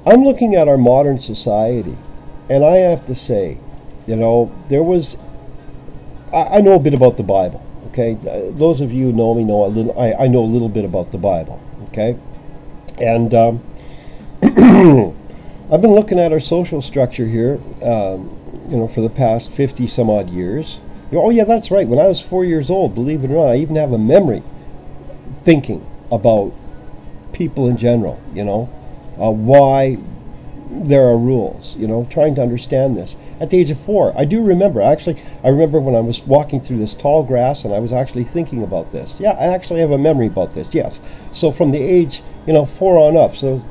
I'm looking at our modern society, and I have to say, there was. I know a bit about the Bible. Okay, those of you who know me know a little. I know a little bit about the Bible. Okay, and I've been looking at our social structure here. For the past 50 some odd years. Oh yeah, that's right. When I was 4 years old, believe it or not, I even have a memory thinking about people in general. Why there are rules, trying to understand this. At the age of 4, I do remember, actually, I remember when I was walking through this tall grass and I was actually thinking about this. Yeah, I actually have a memory about this, yes. So from the age, 4 on up, so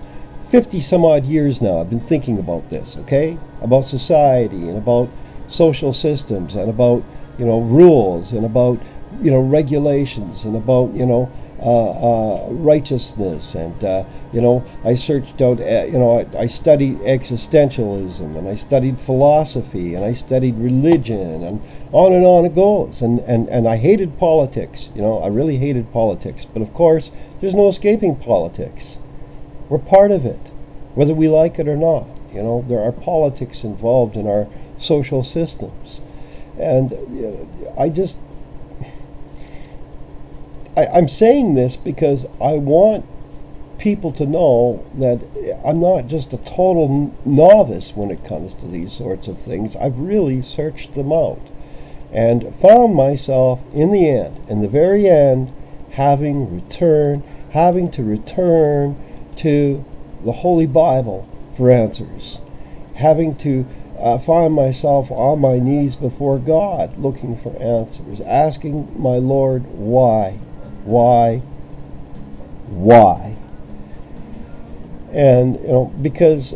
50 some odd years now, I've been thinking about this, okay? About society and about social systems and about, rules and about, regulations and about, righteousness, and I searched out, I studied existentialism, and I studied philosophy, and I studied religion, and on it goes. And I hated politics. I really hated politics. But of course, there's no escaping politics. We're part of it, whether we like it or not. There are politics involved in our social systems, and I'm saying this because I want people to know that I'm not just a total novice when it comes to these sorts of things. I've really searched them out and found myself in the very end, having to return to the Holy Bible for answers, having to find myself on my knees before God looking for answers, asking my Lord, why? And because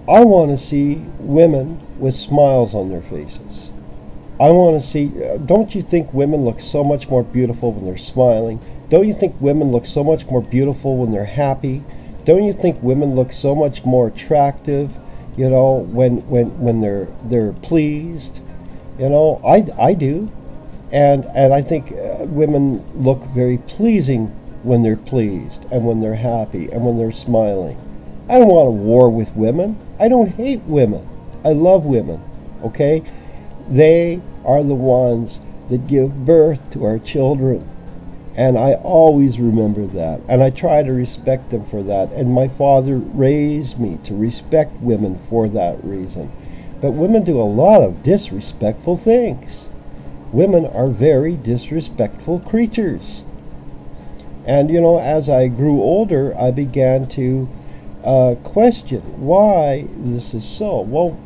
I want to see women with smiles on their faces. I want to see, don't you think women look so much more beautiful when they're smiling? Don't you think women look so much more beautiful when they're happy? Don't you think women look so much more attractive, when they're pleased? I do. And I think women look very pleasing when they're pleased and when they're happy and when they're smiling. I don't want a war with women. I don't hate women. I love women. Okay? They are the ones that give birth to our children. And I always remember that. And I try to respect them for that. And my father raised me to respect women for that reason. But women do a lot of disrespectful things. Women are very disrespectful creatures. And, as I grew older, I began to question why this is so. Well,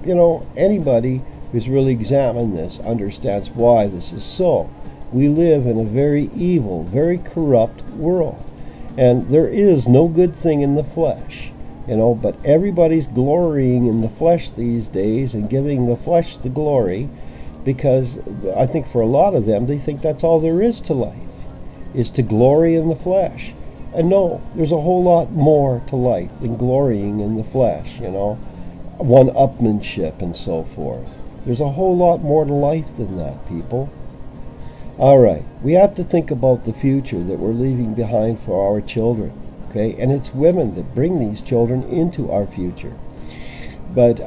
anybody who's really examined this understands why this is so. We live in a very evil, very corrupt world. And there is no good thing in the flesh, but everybody's glorying in the flesh these days and giving the flesh the glory. Because I think for a lot of them, they think that's all there is to life, is to glory in the flesh. And no, there's a whole lot more to life than glorying in the flesh, one-upmanship and so forth. There's a whole lot more to life than that, people. All right, we have to think about the future that we're leaving behind for our children, okay? And it's women that bring these children into our future. But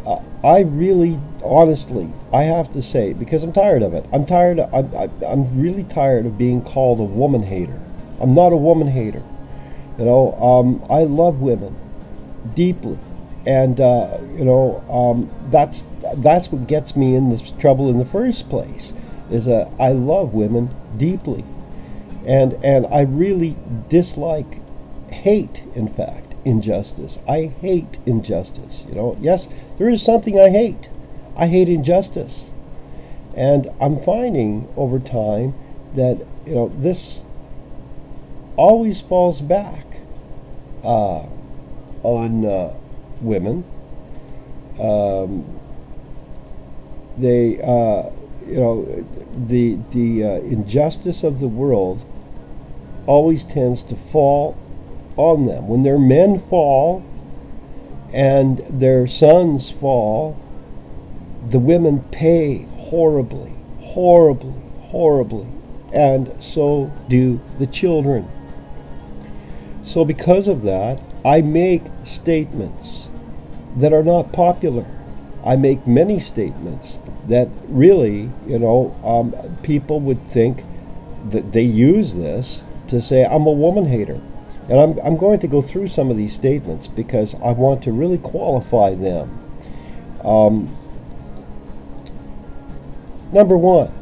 I really, honestly, I have to say, because I'm tired of it. I'm really tired of being called a woman hater. I'm not a woman hater. I love women deeply, and that's what gets me in this trouble in the first place. Is I love women deeply, and I really hate, in fact, injustice. I hate injustice. Yes, there is something I hate. I hate injustice. And I'm finding over time that, this always falls back on women. They, the injustice of the world always tends to fall on them. When their men fall and their sons fall, the women pay horribly, and so do the children. So because of that, I make statements that are not popular. I make many statements that really, people would think that they use this to say I'm a woman hater. And I'm going to go through some of these statements because I want to really qualify them. Number one,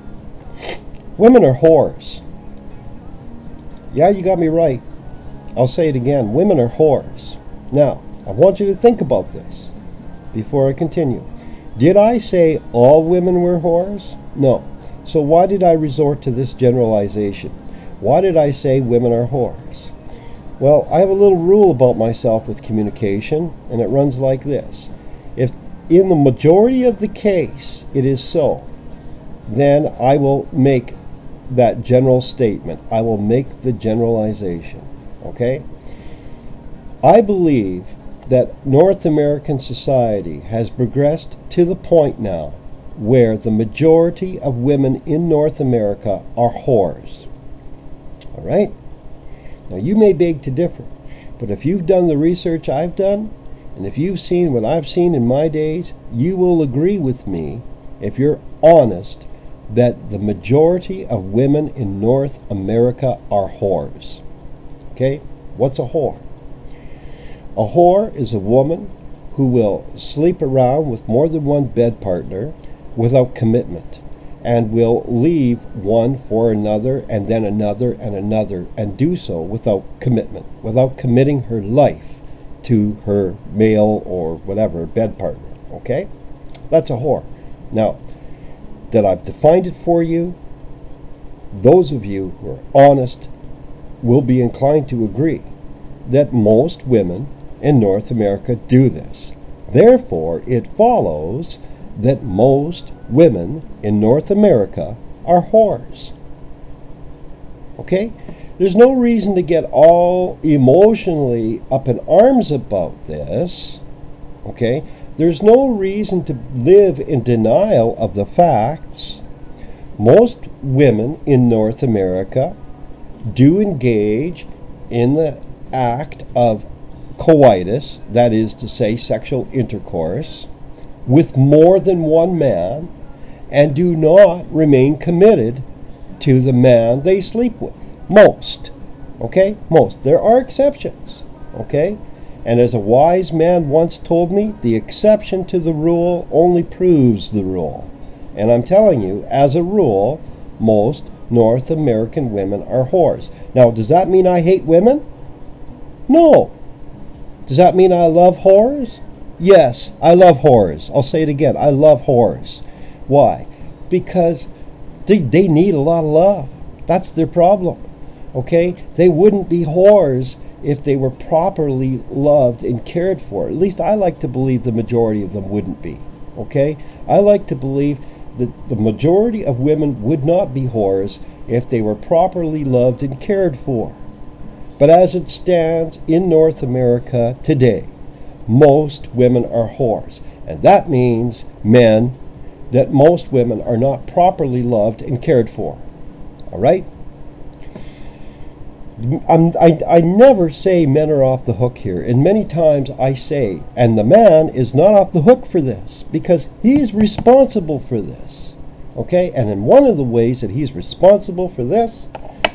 women are whores. Yeah, you got me right. I'll say it again. Women are whores. Now, I want you to think about this before I continue. Did I say all women were whores? No. So why did I resort to this generalization? Why did I say women are whores? Well, I have a little rule about myself with communication, and it runs like this. If in the majority of the case it is so, then I will make that general statement. I will make the generalization. Okay? I believe that North American society has progressed to the point now where the majority of women in North America are whores. All right? Now, you may beg to differ, but if you've done the research I've done, and if you've seen what I've seen in my days, you will agree with me, if you're honest, that the majority of women in North America are whores. Okay? What's a whore? A whore is a woman who will sleep around with more than one bed partner without commitment, and will leave one for another and then another and another, and do so without commitment, without committing her life to her male or whatever bed partner. Okay? That's a whore. Now, that I've defined it for you, those of you who are honest will be inclined to agree that most women in North America do this. Therefore, it follows that most women in North America are whores. Okay? There's no reason to get all emotionally up in arms about this. Okay? There's no reason to live in denial of the facts. Most women in North America do engage in the act of coitus, that is to say, sexual intercourse, with more than one man, and do not remain committed to the man they sleep with. Most. Okay? Most. There are exceptions. Okay? And as a wise man once told me, the exception to the rule only proves the rule. And I'm telling you, as a rule, most North American women are whores. Now, does that mean I hate women? No. Does that mean I love whores? Yes, I love whores. I'll say it again. I love whores. Why? Because they need a lot of love. That's their problem. Okay? They wouldn't be whores if they were properly loved and cared for. At least I like to believe the majority of them wouldn't be. Okay? I like to believe that the majority of women would not be whores if they were properly loved and cared for. But as it stands in North America today, most women are whores. And that means, men, that most women are not properly loved and cared for. All right? I never say men are off the hook here, and many times I say, and the man is not off the hook for this, because he's responsible for this. Okay? And in one of the ways that he's responsible for this,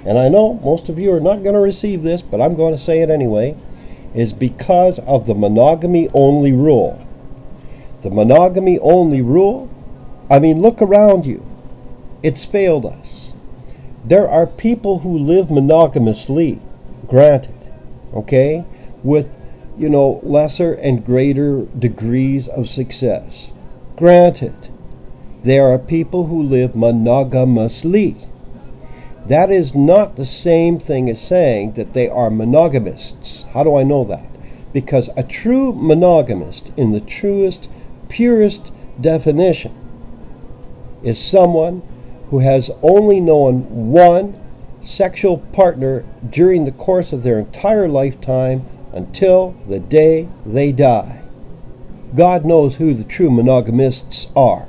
and I know most of you are not going to receive this, but I'm going to say it anyway, is because of the monogamy-only rule. The monogamy-only rule, I mean, look around you. It's failed us. There are people who live monogamously, granted, okay, with, lesser and greater degrees of success. Granted, there are people who live monogamously. That is not the same thing as saying that they are monogamists. How do I know that? Because a true monogamist, in the truest, purest definition, is someone who has only known one sexual partner during the course of their entire lifetime until the day they die. God knows who the true monogamists are.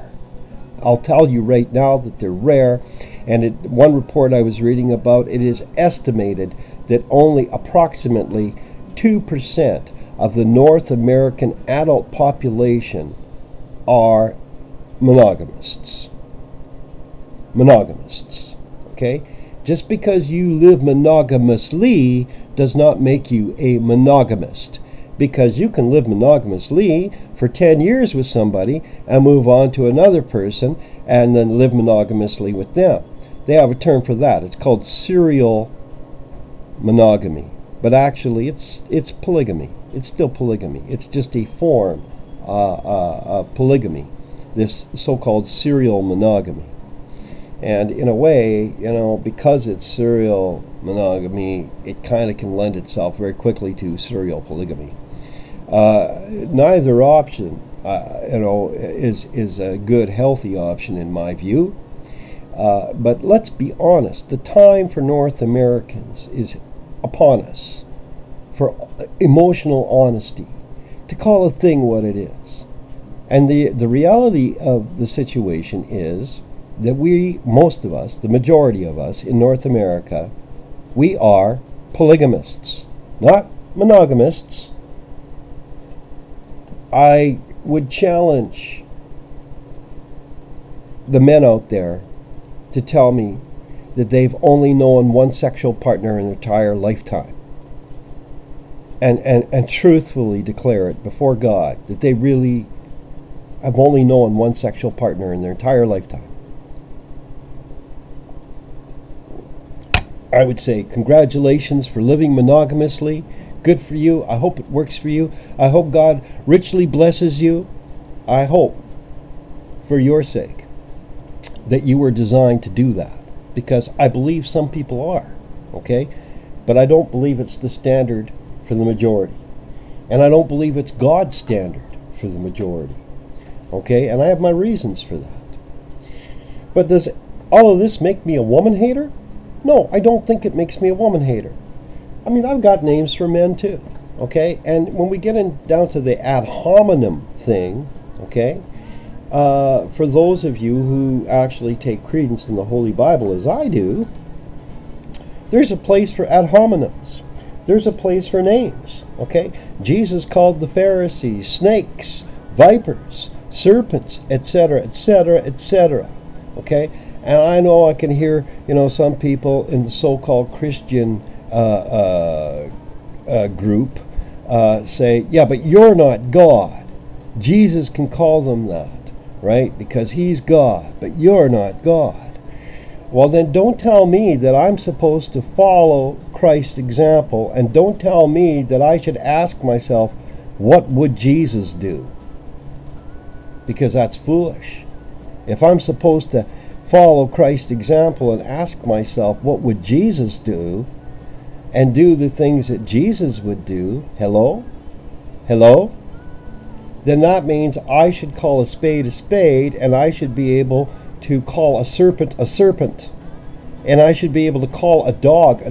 I'll tell you right now that they're rare, and one report I was reading about, it is estimated that only approximately 2% of the North American adult population are monogamists. Monogamists. Okay? Just because you live monogamously does not make you a monogamist. Because you can live monogamously for 10 years with somebody and move on to another person and then live monogamously with them. They have a term for that. It's called serial monogamy. But actually it's polygamy. It's still polygamy. It's just a form of polygamy, this so-called serial monogamy. And in a way, because it's serial monogamy, it kind of can lend itself very quickly to serial polygamy. Neither option, is a good, healthy option in my view. But let's be honest, the time for North Americans is upon us for emotional honesty, to call a thing what it is. And the reality of the situation is that most of us, the majority of us in North America, we are polygamists, not monogamists. I would challenge the men out there to tell me that they've only known one sexual partner in their entire lifetime. And truthfully declare it before God that they really have only known one sexual partner in their entire lifetime. I would say congratulations for living monogamously. Good for you. I hope it works for you. I hope God richly blesses you. I hope, for your sake, that you were designed to do that. Because I believe some people are, okay? But I don't believe it's the standard for the majority. And I don't believe it's God's standard for the majority, okay? And I have my reasons for that. But does all of this make me a woman hater? No, I don't think it makes me a woman hater. I mean, I've got names for men too, okay? And when we get down to the ad hominem thing, okay, for those of you who actually take credence in the Holy Bible as I do, there's a place for ad hominems. There's a place for names, okay? Jesus called the Pharisees snakes, vipers, serpents, etc., etc., etc., okay? And I know I can hear, some people in the so-called Christian group say, yeah, but you're not God. Jesus can call them that, right? Because he's God, but you're not God. Well, then don't tell me that I'm supposed to follow Christ's example, and don't tell me that I should ask myself, what would Jesus do? Because that's foolish. If I'm supposed to follow Christ's example and ask myself, what would Jesus do? And do the things that Jesus would do, hello? Then that means I should call a spade, and I should be able to call a serpent, and I should be able to call a dog,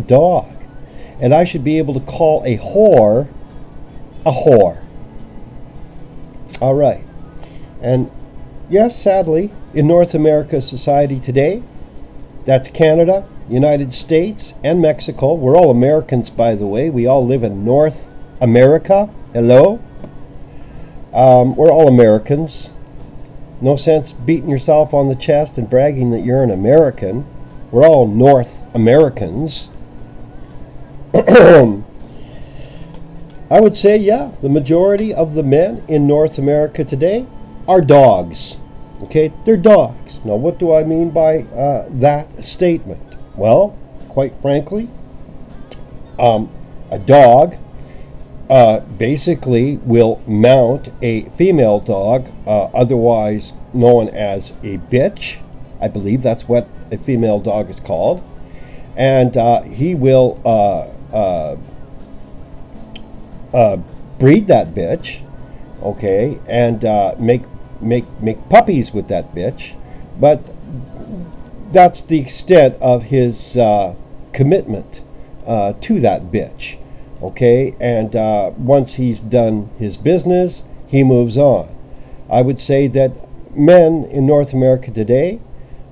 and I should be able to call a whore. All right. And yes, sadly, in North America society today, that's Canada, United States, and Mexico. We're all Americans, by the way. We all live in North America. Hello? We're all Americans. No sense beating yourself on the chest and bragging that you're an American. We're all North Americans. I would say, yeah, the majority of the men in North America today are dogs. Okay, they're dogs. Now, what do I mean by that statement? Well, quite frankly, a dog basically will mount a female dog, otherwise known as a bitch. I believe that's what a female dog is called. And he will breed that bitch, okay, and make puppies with that bitch. But that's the extent of his commitment to that bitch, okay? And once he's done his business, he moves on. I would say that men in North America today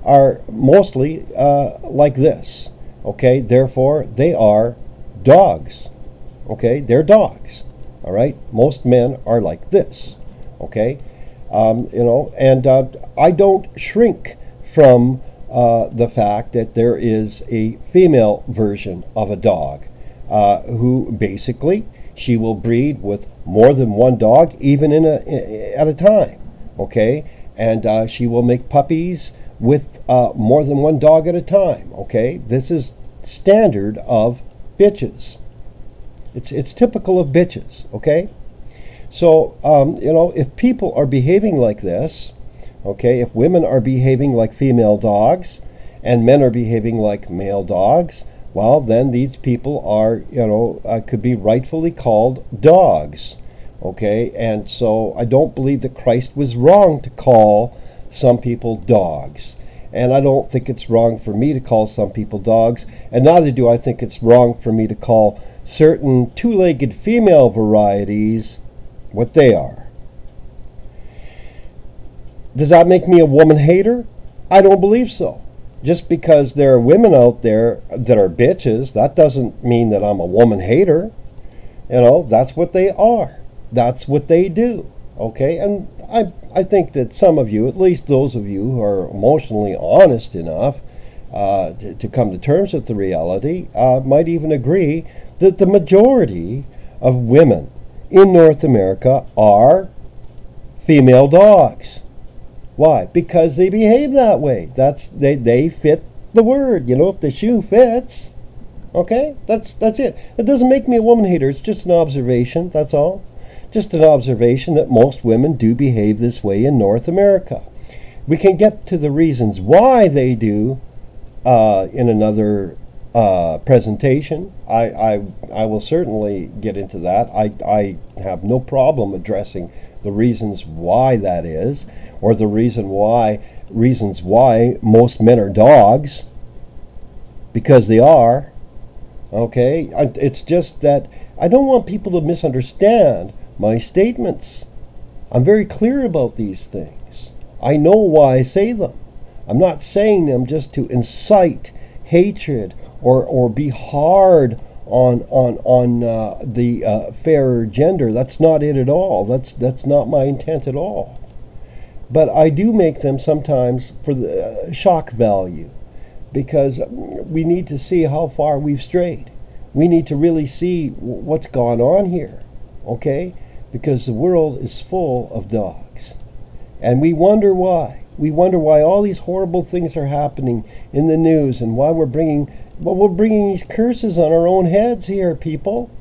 are mostly like this, okay? Therefore, they are dogs, okay? They're dogs, All right, most men are like this. Okay, and I don't shrink from the fact that there is a female version of a dog who basically she will breed with more than one dog, even at a time. Okay, and she will make puppies with more than one dog at a time. Okay, this is standard of bitches. It's typical of bitches. Okay, so if people are behaving like this, okay, if women are behaving like female dogs, and men are behaving like male dogs, well, then these people are, could be rightfully called dogs. Okay, and so I don't believe that Christ was wrong to call some people dogs. And I don't think it's wrong for me to call some people dogs, and neither do I think it's wrong for me to call certain two-legged female varieties what they are. Does that make me a woman hater? I don't believe so. Just because there are women out there that are bitches, that doesn't mean that I'm a woman hater. That's what they are. That's what they do. Okay, and I think that some of you, at least those of you who are emotionally honest enough to come to terms with the reality, might even agree that the majority of women in North America are female dogs. Why? Because they behave that way. They fit the word. If the shoe fits, okay, that's it. It doesn't make me a woman hater. It's just an observation. That's all. Just an observation that most women do behave this way in North America. We can get to the reasons why they do in another presentation. I will certainly get into that. I have no problem addressing the reasons why that is, or the reasons why most men are dogs, because they are. Okay, it's just that I don't want people to misunderstand my statements. I'm very clear about these things. I know why I say them. I'm not saying them just to incite hatred or be hard on the fairer gender. That's not it at all. That's not my intent at all. But I do make them sometimes for the shock value, because we need to see how far we've strayed. We need to really see what's gone on here, okay? Because the world is full of dogs. And we wonder why. We wonder why all these horrible things are happening in the news, and why we're bringing these curses on our own heads here, people.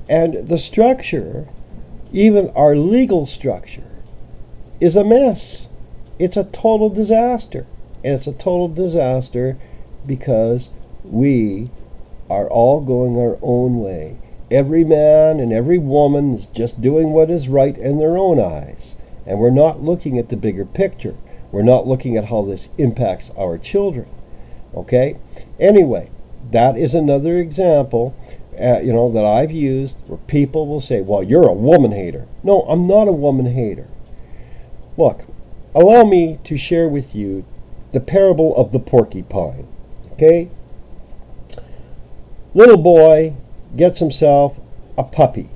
And the structure, even our legal structure, is a mess. It's a total disaster. And it's a total disaster because we are all going our own way. Every man and every woman is just doing what is right in their own eyes. And we're not looking at the bigger picture. We're not looking at how this impacts our children. Okay? Anyway, that is another example, that I've used where people will say, well, you're a woman hater. No, I'm not a woman hater. Look, allow me to share with you the parable of the porcupine. Okay? Little boy gets himself a puppy,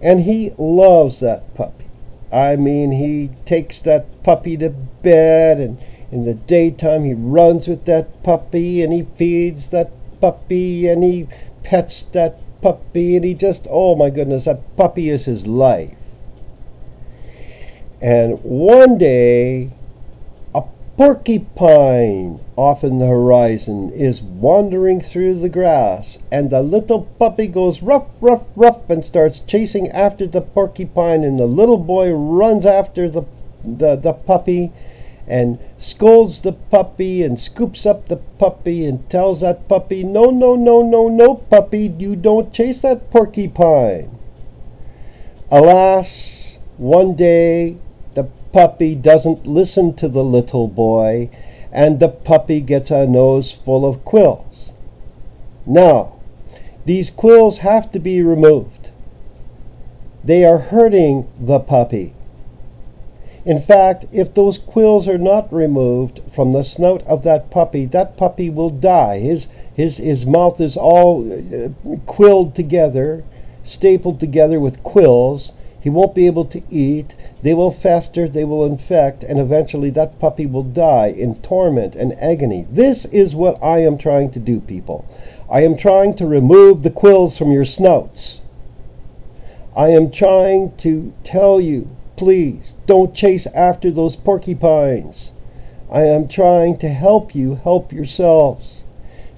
and he loves that puppy. I mean, he takes that puppy to bed, and in the daytime he runs with that puppy, and he feeds that puppy, and he pets that puppy, and he just, oh my goodness, that puppy is his life. And one day, a porcupine off in the horizon is wandering through the grass, and the little puppy goes ruff, ruff, ruff, and starts chasing after the porcupine, and the little boy runs after the puppy and scolds the puppy and scoops up the puppy and tells that puppy, no, no, no, no, no, puppy, you don't chase that porcupine. Alas, one day the puppy doesn't listen to the little boy, and the puppy gets a nose full of quills. Now, these quills have to be removed. They are hurting the puppy. In fact, if those quills are not removed from the snout of that puppy will die. His mouth is all quilled together, stapled together with quills. He won't be able to eat. They will fester, they will infect, and eventually that puppy will die in torment and agony. This is what I am trying to do, people. I am trying to remove the quills from your snouts. I am trying to tell you, please, don't chase after those porcupines. I am trying to help you help yourselves,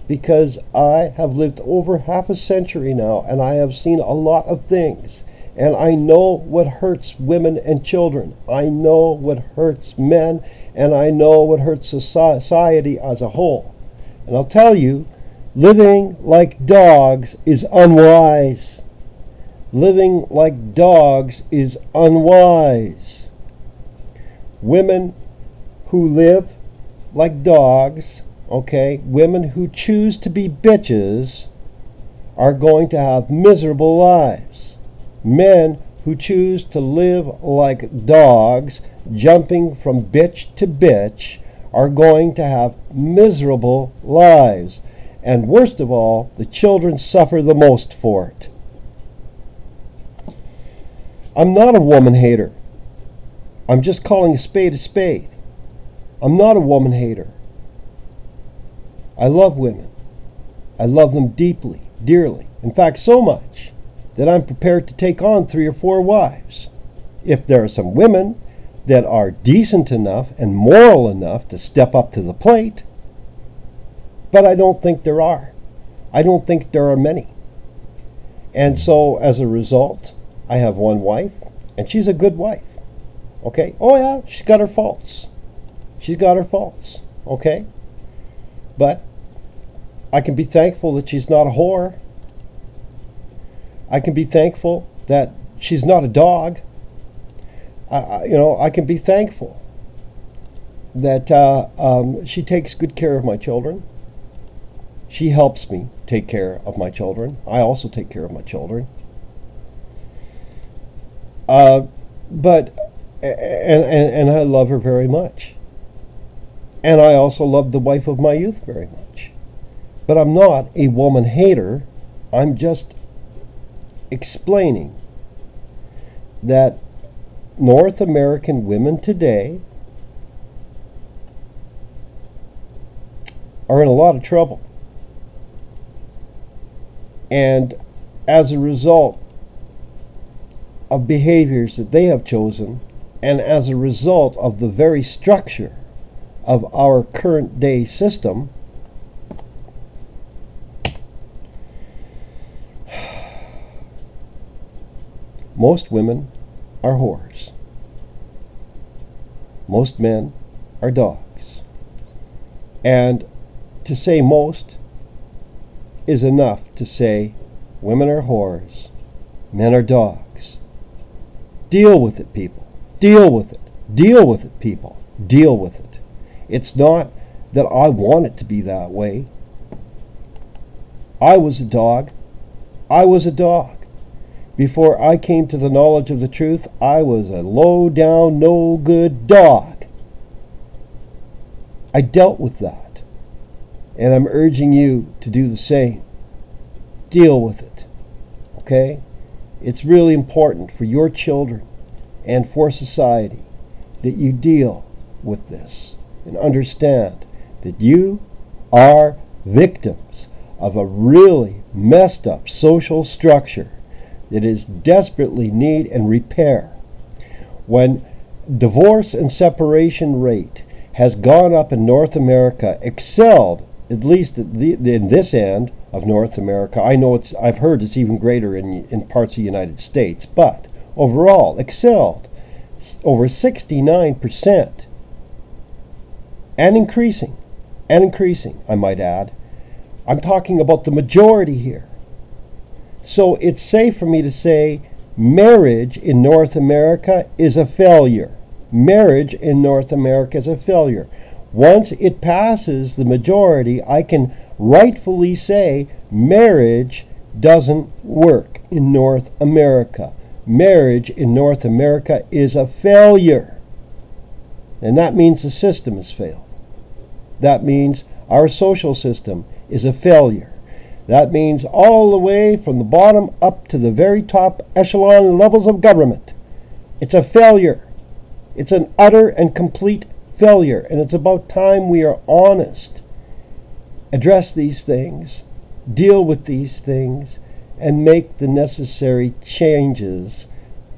because I have lived over half a century now, and I have seen a lot of things. And I know what hurts women and children. I know what hurts men, and I know what hurts society as a whole. And I'll tell you, living like dogs is unwise. Living like dogs is unwise. Women who live like dogs, okay, women who choose to be bitches are going to have miserable lives. Men who choose to live like dogs, jumping from bitch to bitch, are going to have miserable lives. And worst of all, the children suffer the most for it. I'm not a woman hater. I'm just calling a spade a spade. I'm not a woman hater. I love women. I love them deeply, dearly. In fact, so much that I'm prepared to take on 3 or 4 wives. If there are some women that are decent enough and moral enough to step up to the plate. But I don't think there are. I don't think there are many. And so, as a result, I have one wife, and she's a good wife. Okay? Oh yeah, she's got her faults. She's got her faults. Okay? But I can be thankful that she's not a whore. I can be thankful that she's not a dog. I can be thankful that she takes good care of my children. She helps me take care of my children. I also take care of my children. But I love her very much. And I also love the wife of my youth very much. But I'm not a woman hater. I'm just explaining that North American women today are in a lot of trouble. And as a result of behaviors that they have chosen, and as a result of the very structure of our current day system, most women are whores. Most men are dogs. And to say most is enough to say women are whores, men are dogs. Deal with it, people. Deal with it. Deal with it, people. Deal with it. It's not that I want it to be that way. I was a dog. I was a dog. Before I came to the knowledge of the truth, I was a low-down, no-good dog. I dealt with that. And I'm urging you to do the same. Deal with it. Okay? It's really important for your children and for society that you deal with this and understand that you are victims of a really messed up social structure that is desperately need and repair. When divorce and separation rate has gone up in North America, excelled, at least in this end of North America. I know I've heard it's even greater in parts of the United States, but overall excelled over 69%, and increasing, I might add. I'm talking about the majority here. So it's safe for me to say marriage in North America is a failure. Marriage in North America is a failure. Once it passes the majority, I can rightfully say marriage doesn't work in North America. Marriage in North America is a failure. And that means the system has failed. That means our social system is a failure. That means all the way from the bottom up to the very top echelon levels of government. It's a failure. It's an utter and complete failure, and it's about time we are honest. Address these things, deal with these things, and make the necessary changes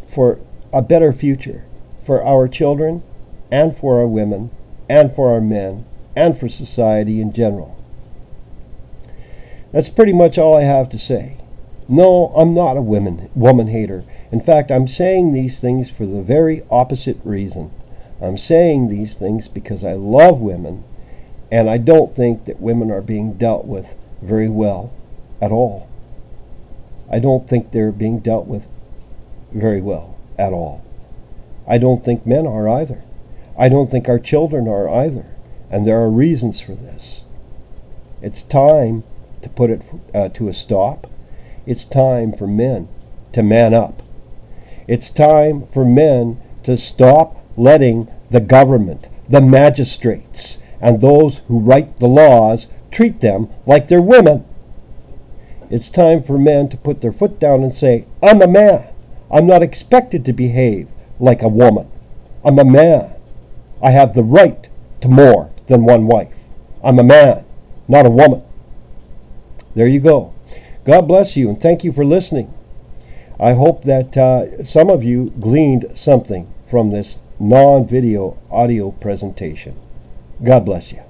for a better future for our children and for our women and for our men and for society in general. That's pretty much all I have to say. No, I'm not a woman hater. In fact, I'm saying these things for the very opposite reason. I'm saying these things because I love women, and I don't think that women are being dealt with very well at all. I don't think they're being dealt with very well at all. I don't think men are either. I don't think our children are either. And there are reasons for this. It's time to put it to a stop. It's time for men to man up. It's time for men to stop letting the government, the magistrates, and those who write the laws treat them like they're women. It's time for men to put their foot down and say, I'm a man. I'm not expected to behave like a woman. I'm a man. I have the right to more than one wife. I'm a man, not a woman. There you go. God bless you, and thank you for listening. I hope that some of you gleaned something from this non-video audio presentation. God bless you.